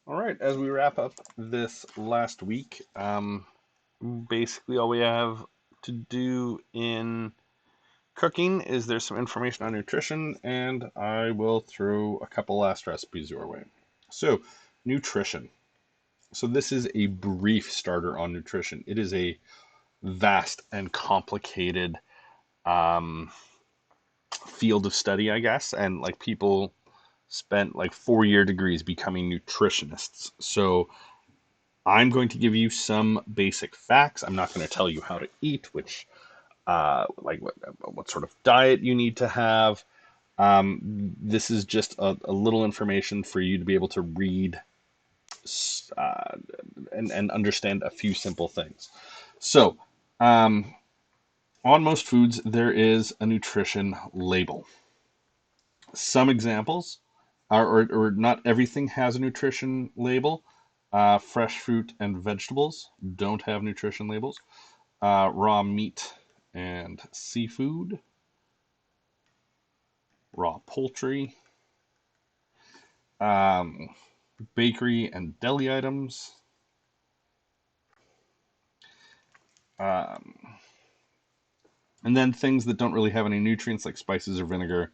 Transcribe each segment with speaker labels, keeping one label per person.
Speaker 1: All right, as we wrap up this last week, basically all we have to do in cooking is there's some information on nutrition, and I will throw a couple last recipes your way. So, nutrition. So, this is a brief starter on nutrition. It is a vast and complicated um, field of study, I guess, and like people spent like 4 year degrees becoming nutritionists. So, I'm going to give you some basic facts. I'm not going to tell you how to eat, which, like, what sort of diet you need to have. This is just a little information for you to be able to read uh, and understand a few simple things. So, um, on most foods, there is a nutrition label. Some examples are, or not everything has a nutrition label. Fresh fruit and vegetables don't have nutrition labels. Raw meat and seafood, raw poultry, um, bakery and deli items, um, and then things that don't really have any nutrients like spices or vinegar.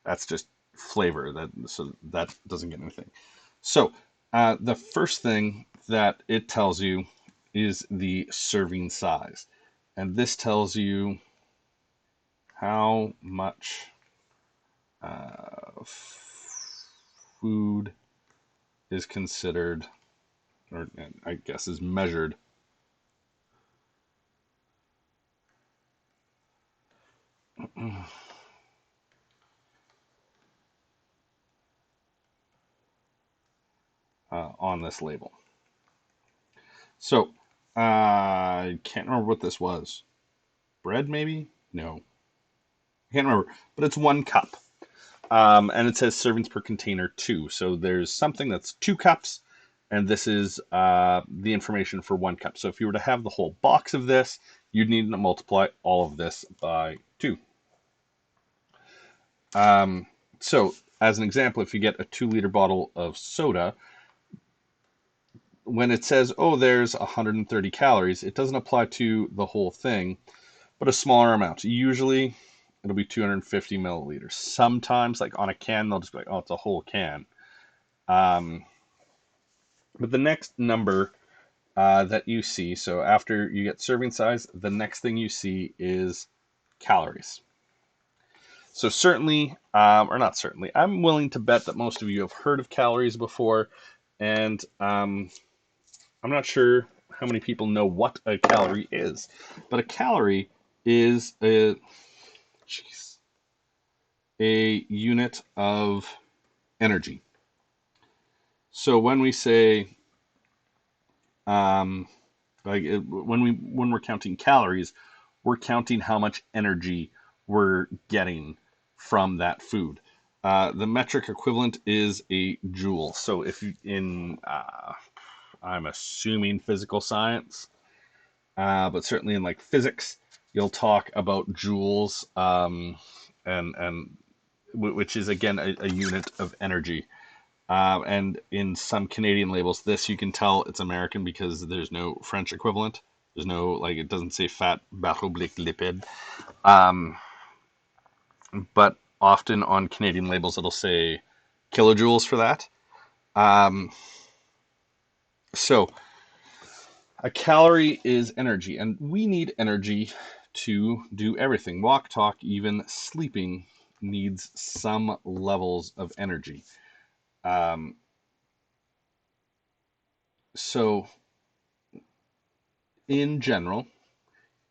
Speaker 1: That's just flavor. That doesn't get anything. So the first thing that it tells you is the serving size, and this tells you how much food is considered, or I guess is measured on this label. So I can't remember what this was. Bread, maybe? No, I can't remember. But it's 1 cup, and it says servings per container two. So there's something that's 2 cups, and this is the information for 1 cup. So if you were to have the whole box of this, you'd need to multiply all of this by two. Um, so, as an example, if you get a 2 liter bottle of soda, when it says, oh, there's 130 calories, it doesn't apply to the whole thing, but a smaller amount. Usually, it'll be 250 milliliters. Sometimes, like on a can, they'll just be like, oh, it's a whole can. Um, but the next number that you see, so after you get serving size, the next thing you see is calories. So certainly, or not certainly, I'm willing to bet that most of you have heard of calories before, and I'm not sure how many people know what a calorie is, but a calorie is jeez, a unit of energy. So when we say, um, when we're counting calories, we're counting how much energy we're getting from that food. The metric equivalent is a joule. So if you, in I'm assuming physical science, but certainly in like physics, you'll talk about joules, and which is again a unit of energy. And in some Canadian labels, this you can tell it's American because there's no French equivalent. There's no, like, it doesn't say fat baroblique lipid. Um, but often on Canadian labels, it'll say kilojoules for that. Um, so a calorie is energy, and we need energy to do everything. Walk, talk, even sleeping needs some levels of energy. Um, so in general,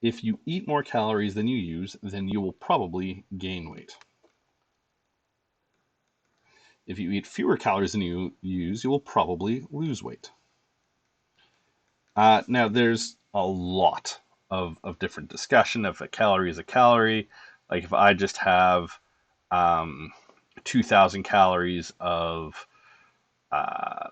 Speaker 1: if you eat more calories than you use, then you will probably gain weight. If you eat fewer calories than you use, you will probably lose weight. Now, there's a lot of different discussion of a calorie is a calorie. Like if I just have 2,000 calories of uh,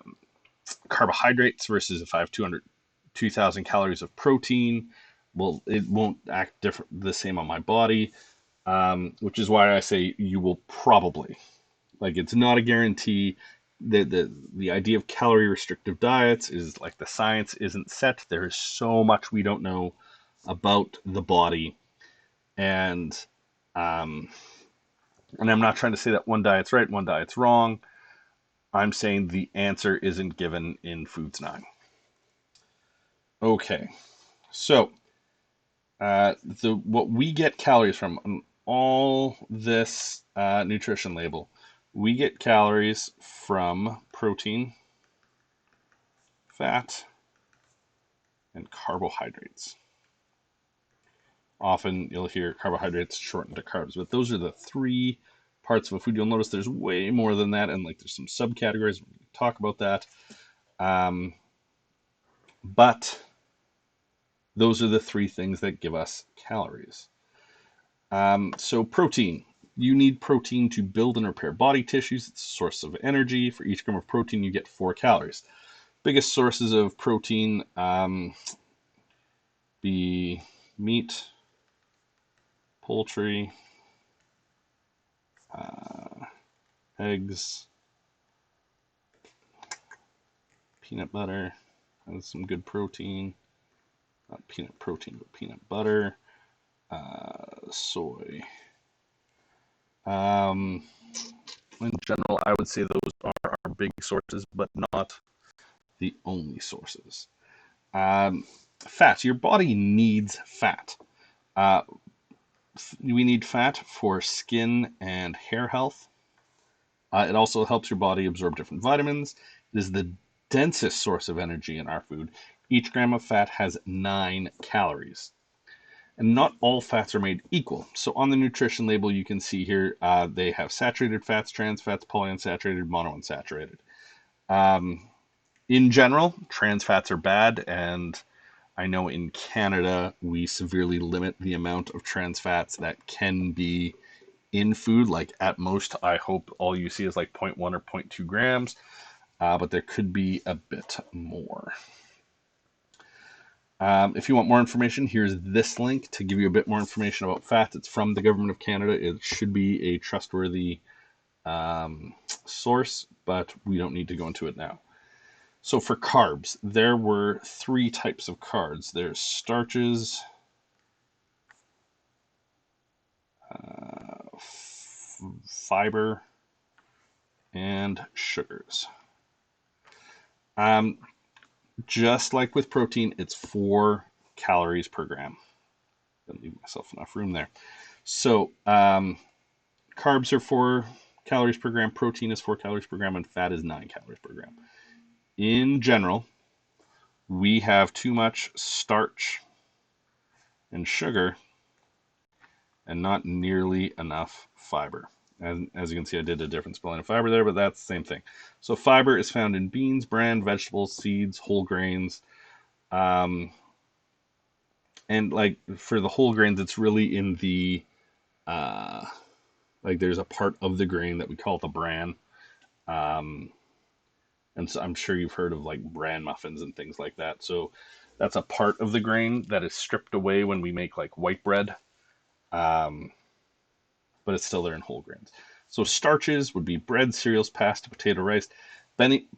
Speaker 1: carbohydrates versus if I have 2,000 calories of protein, well, it won't act different the same on my body, which is why I say you will probably. Like it's not a guarantee. the idea of calorie restrictive diets is like the science isn't set. There is so much we don't know about the body, and um, and I'm not trying to say that one diet's right, one diet's wrong. I'm saying the answer isn't given in Foods 9. Okay, so what we get calories from on all this nutrition label, we get calories from protein, fat, and carbohydrates. Often you'll hear carbohydrates shortened to carbs, but those are the three parts of a food. You'll notice there's way more than that, and like there's some subcategories. We're going to talk about that. But those are the three things that give us calories. So protein. You need protein to build and repair body tissues. It's a source of energy. For each gram of protein, you get 4 calories. Biggest sources of protein be meat, poultry, eggs, peanut butter has some good protein. Not peanut protein, but peanut butter, soy. In general, I would say those are our big sources, but not the only sources. Fat. Your body needs fat. We need fat for skin and hair health. It also helps your body absorb different vitamins. It is the densest source of energy in our food. Each gram of fat has 9 calories. And not all fats are made equal. So on the nutrition label, you can see here they have saturated fats, trans fats, polyunsaturated, monounsaturated. In general, trans fats are bad, and I know in Canada we severely limit the amount of trans fats that can be in food. Like at most, I hope all you see is like 0.1 or 0.2 grams, but there could be a bit more. If you want more information, here's this link to give you a bit more information about fats. It's from the Government of Canada. It should be a trustworthy source, but we don't need to go into it now. So for carbs, there were 3 types of carbs. There's starches, fiber, and sugars. Just like with protein, it's 4 calories per gram. Didn't leave myself enough room there. So carbs are 4 calories per gram, protein is 4 calories per gram, and fat is 9 calories per gram. In general, we have too much starch and sugar and not nearly enough fiber. And as you can see, I did a different spelling of fiber there, but that's the same thing. So fiber is found in beans, bran, vegetables, seeds, whole grains. And like for the whole grains, it's really in the, like there's a part of the grain that we call the bran. And so I'm sure you've heard of like bran muffins and things like that. So that's a part of the grain that is stripped away when we make like white bread. But it's still there in whole grains. So starches would be bread, cereals, pasta, potato, rice,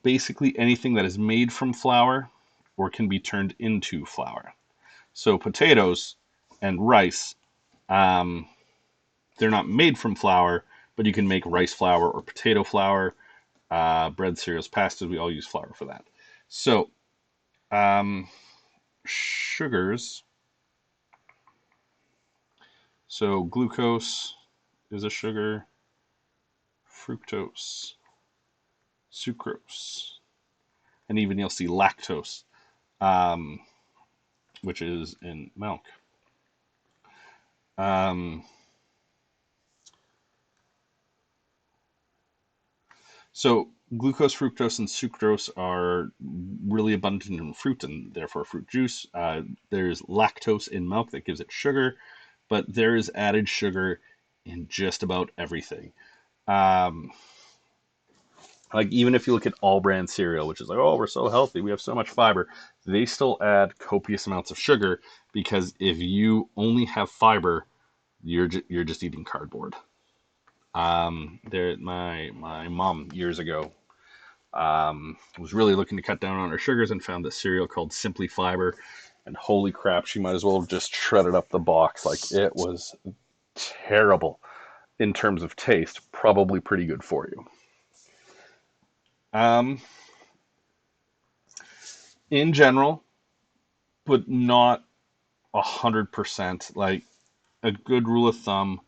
Speaker 1: basically anything that is made from flour or can be turned into flour. So potatoes and rice, they're not made from flour, but you can make rice flour or potato flour. Bread, cereals, pastas, we all use flour for that. So sugars. So glucose is a sugar, fructose, sucrose, and even you'll see lactose, which is in milk. So glucose, fructose, and sucrose are really abundant in fruit and therefore fruit juice. There's lactose in milk that gives it sugar, but there is added sugar in just about everything. Like even if you look at all brand cereal, which is like, oh, we're so healthy, we have so much fiber, they still add copious amounts of sugar because if you only have fiber, you're just eating cardboard. My mom years ago Was really looking to cut down on her sugars and found this cereal called Simply Fiber. And holy crap, she might as well have just shredded up the box. Like, it was terrible in terms of taste, probably pretty good for you. Um, in general, but not 100%. Like, a good rule of thumb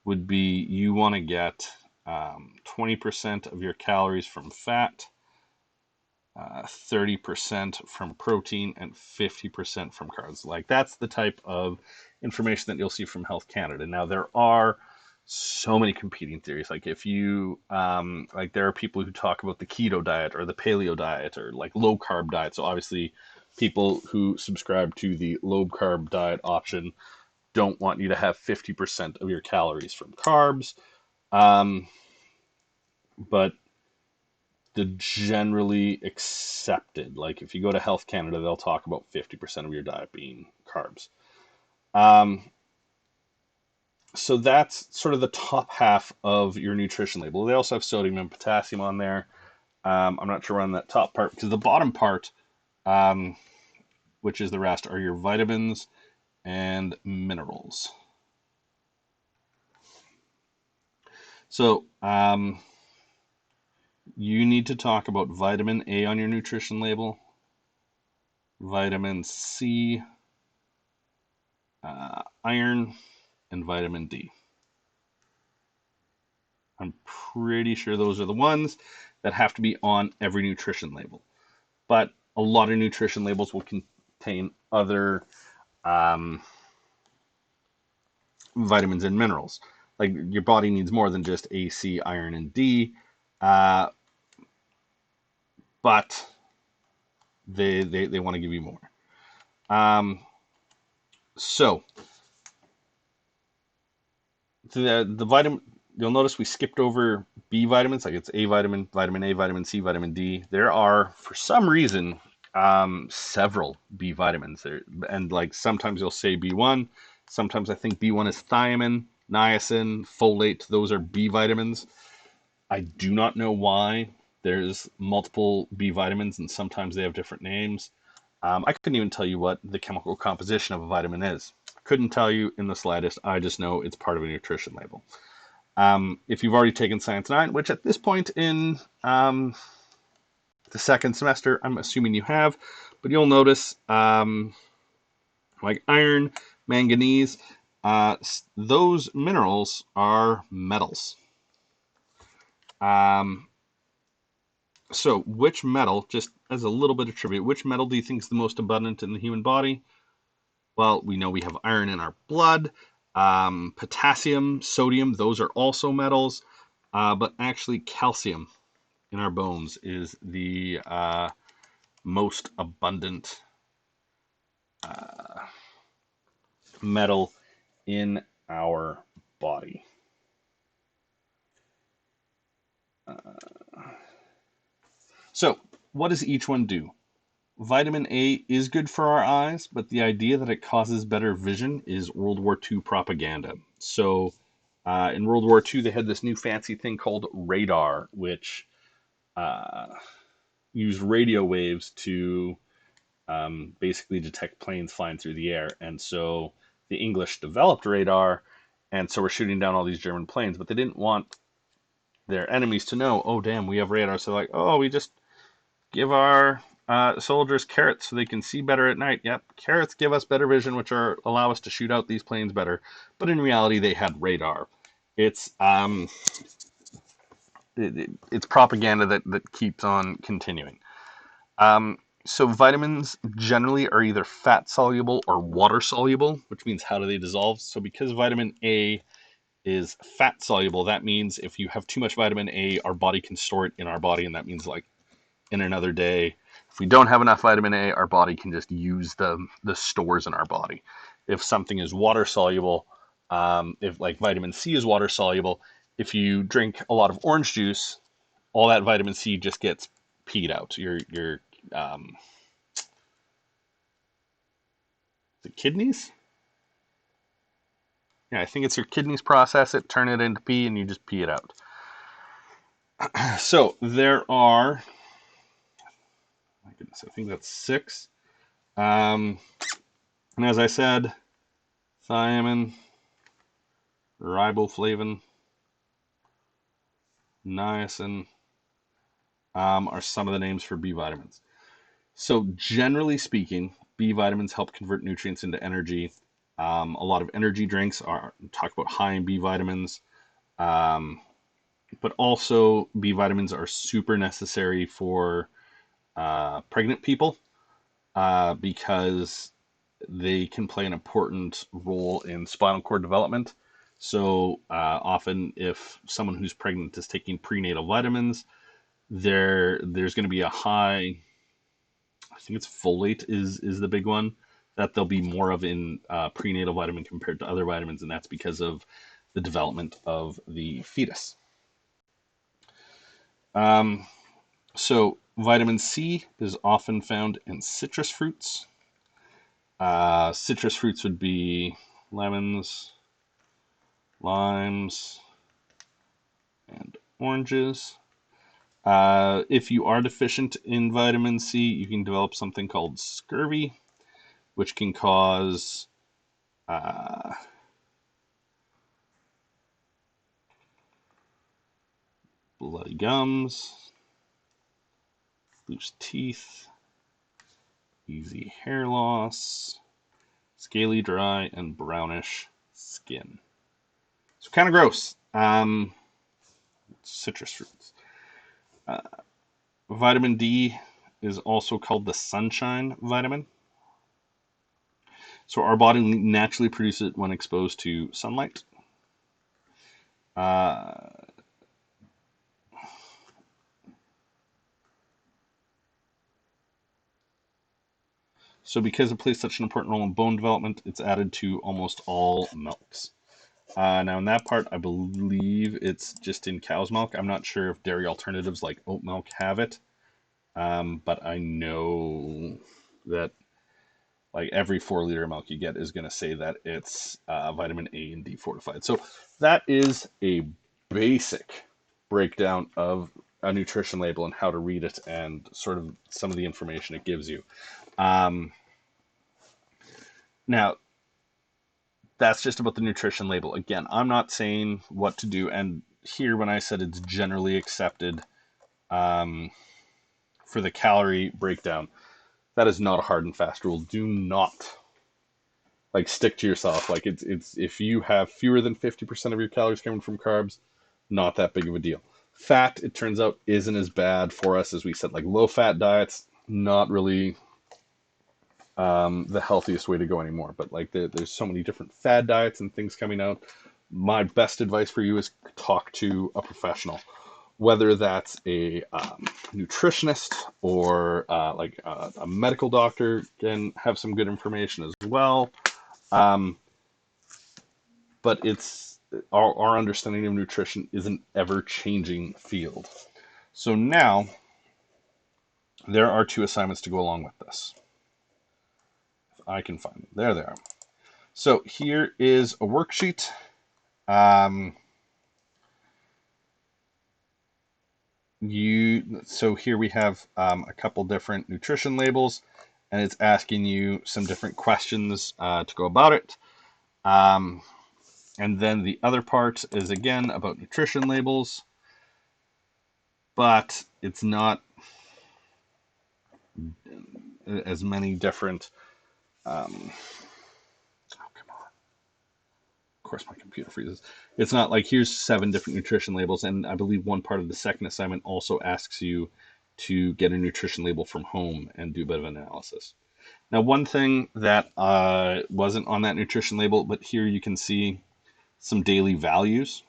Speaker 1: would be you want to get 20% of your calories from fat, 30% from protein, and 50% from carbs. Like, that's the type of information that you'll see from Health Canada. Now, there are so many competing theories. Like, if you like, there are people who talk about the keto diet or the paleo diet or like low carb diet. So obviously, people who subscribe to the low carb diet option don't want you to have 50% of your calories from carbs. Um, but the generally accepted, like if you go to Health Canada, they'll talk about 50% of your diet being carbs. Um, so that's sort of the top half of your nutrition label. They also have sodium and potassium on there. I'm not sure on that top part because the bottom part, um, which is the rest, are your vitamins and minerals. So you need to talk about vitamin A on your nutrition label, vitamin C, iron, and vitamin D. I'm pretty sure those are the ones that have to be on every nutrition label. But a lot of nutrition labels will contain other um, vitamins and minerals. Like, your body needs more than just A, C, iron, and D, uh, but they want to give you more. Um, so the vitamin, you'll notice we skipped over B vitamins, like it's A vitamin, vitamin A, vitamin C, vitamin D. There are, for some reason, several B vitamins there, and like sometimes you'll say B1. Sometimes I think B1 is thiamine, niacin, folate. Those are B vitamins. I do not know why there's multiple B vitamins, and sometimes they have different names. I couldn't even tell you what the chemical composition of a vitamin is. Couldn't tell you in the slightest. I just know it's part of a nutrition label. If you've already taken Science 9, which at this point in the second semester, I'm assuming you have, but you'll notice like iron, manganese, those minerals are metals. Um, so, which metal, just as a little bit of trivia, which metal do you think is the most abundant in the human body? Well, we know we have iron in our blood, potassium, sodium, those are also metals, but actually calcium in our bones is the most abundant uh, metal in our body. So, what does each one do? Vitamin A is good for our eyes, but the idea that it causes better vision is World War II propaganda. So, in World War II, they had this new fancy thing called radar, which uh, used radio waves to basically detect planes flying through the air. And so the English developed radar, and so we're shooting down all these German planes, but they didn't want their enemies to know, oh, damn, we have radar. So, like, oh, we just give our soldiers carrots so they can see better at night. Yep, carrots give us better vision, which allow us to shoot out these planes better. But in reality, they had radar. It's it's propaganda that keeps on continuing. Um, so vitamins generally are either fat soluble or water soluble, which means how do they dissolve? So because vitamin A is fat soluble, that means if you have too much vitamin A, our body can store it in our body, and that means like in another day. If we don't have enough vitamin A, our body can just use the stores in our body. If something is water soluble, if like vitamin C is water soluble, if you drink a lot of orange juice, all that vitamin C just gets peed out. Your um, the kidneys. Yeah, I think it's your kidneys process it, turn it into pee, and you just pee it out. So there are vitamins. I think that's 6. And as I said, thiamine, riboflavin, niacin are some of the names for B vitamins. So generally speaking, B vitamins help convert nutrients into energy. A lot of energy drinks talk about high in B vitamins, but also B vitamins are super necessary for pregnant people because they can play an important role in spinal cord development. So often, if someone who's pregnant is taking prenatal vitamins, there's going to be a high, I think it's folate is the big one, that there'll be more of in prenatal vitamin compared to other vitamins, and that's because of the development of the fetus. So vitamin C is often found in citrus fruits. Citrus fruits would be lemons, limes, and oranges. If you are deficient in vitamin C, you can develop something called scurvy, which can cause bloody gums, loose teeth, easy hair loss, scaly, dry, and brownish skin. So kind of gross. Citrus fruits. Vitamin D is also called the sunshine vitamin. So our body naturally produces it when exposed to sunlight. So because it plays such an important role in bone development, it's added to almost all milks. Now in that part, I believe it's just in cow's milk. I'm not sure if dairy alternatives like oat milk have it, but I know that like every 4 liter of milk you get is going to say that it's vitamin A and D fortified. So that is a basic breakdown of a nutrition label and how to read it and sort of some of the information it gives you. Now, that's just about the nutrition label. Again, I'm not saying what to do. And here, when I said it's generally accepted for the calorie breakdown, that is not a hard and fast rule. Do not like stick to yourself. Like it's if you have fewer than 50% of your calories coming from carbs, not that big of a deal. Fat, it turns out, isn't as bad for us as we said. Like low fat diets, not really the healthiest way to go anymore. But like there's so many different fad diets and things coming out. My best advice for you is talk to a professional, whether that's a nutritionist or like a medical doctor can have some good information as well. But it's our understanding of nutrition is an ever-changing field. So now there are 2 assignments to go along with this. If I can find them. There they are. So here is a worksheet. So here we have a couple different nutrition labels, and it's asking you some different questions to go about it. And then the other part is again about nutrition labels, but it's not as many different. Oh, come on. Of course, my computer freezes. It's not like here's 7 different nutrition labels, and I believe one part of the second assignment also asks you to get a nutrition label from home and do a bit of analysis. Now, one thing that wasn't on that nutrition label, but here you can see some daily values.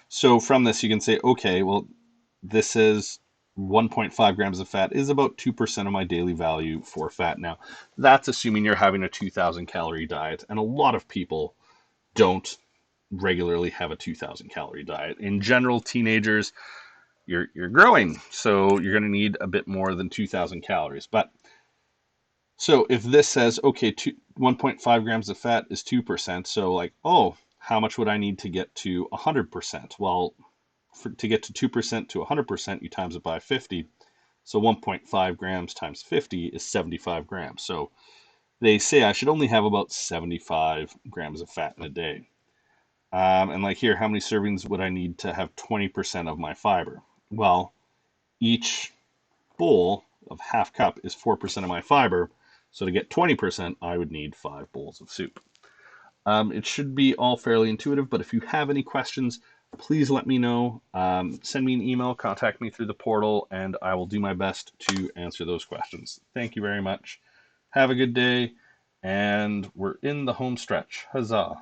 Speaker 1: So from this, you can say, okay, well, this is 1.5 grams of fat is about 2% of my daily value for fat. Now, that's assuming you're having a 2,000 calorie diet, and a lot of people don't regularly have a 2,000 calorie diet. In general, teenagers, you're growing, so you're going to need a bit more than 2,000 calories. But so if this says, okay, 1.5 grams of fat is 2%, so like, oh, how much would I need to get to 100%? Well, to get to 2% to 100%, you times it by 50. So 1.5 grams times 50 is 75 grams. So they say I should only have about 75 grams of fat in a day. And like here, how many servings would I need to have 20% of my fiber? Well, each bowl of half cup is 4% of my fiber. So to get 20%, I would need 5 bowls of soup. It should be all fairly intuitive, but if you have any questions, please let me know. Send me an email, contact me through the portal, and I will do my best to answer those questions. Thank you very much. Have a good day, and we're in the home stretch. Huzzah!